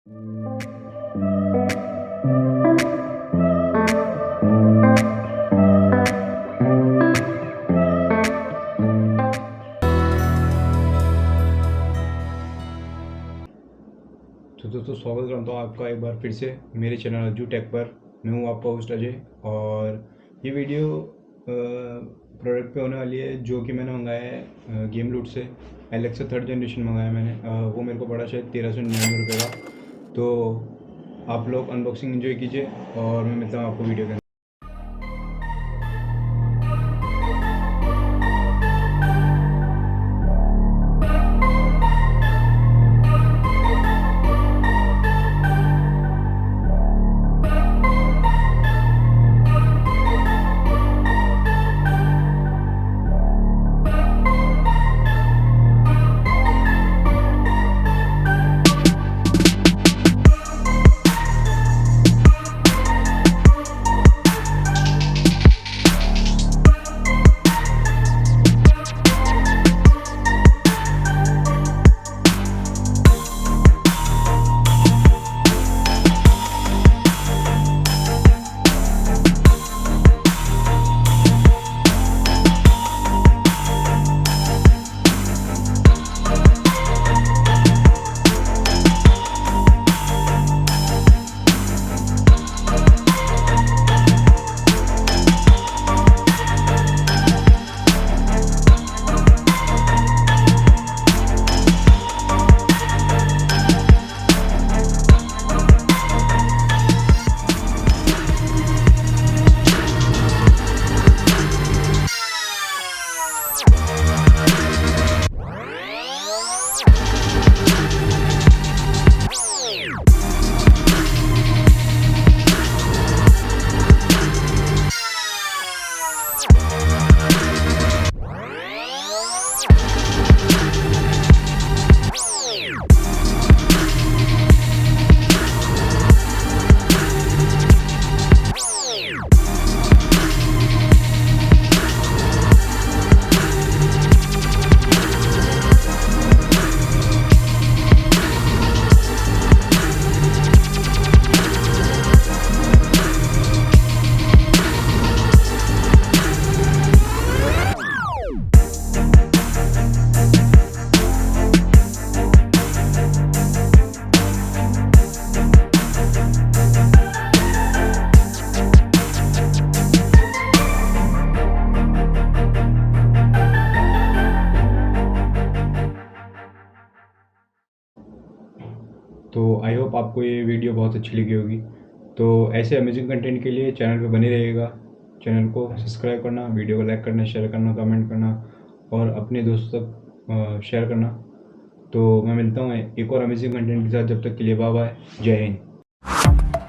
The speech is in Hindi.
तो दोस्तों स्वागत करता हूँ आपका एक बार फिर से मेरे चैनल अज्जू टेक पर। मैं हूँ आपका होस्ट अजय और ये वीडियो प्रोडक्ट पे होने वाली है जो कि मैंने मंगाया है गेम लूट से। एलेक्सा थर्ड जनरेशन मंगाया मैंने। वो मेरे को पड़ा शायद 1399 रुपये का। तो आप लोग अनबॉक्सिंग एंजॉय कीजिए और मैं मिलता हूँ आपको वीडियो के अंदर। तो आई होप आपको ये वीडियो बहुत अच्छी लगी होगी। तो ऐसे अमेजिंग कंटेंट के लिए चैनल पे बने रहिएगा। चैनल को सब्सक्राइब करना, वीडियो को लाइक करना, शेयर करना, कमेंट करना और अपने दोस्तों तक शेयर करना। तो मैं मिलता हूँ एक और अमेजिंग कंटेंट के साथ। जब तक के लिए बाय बाय, जय हिंद।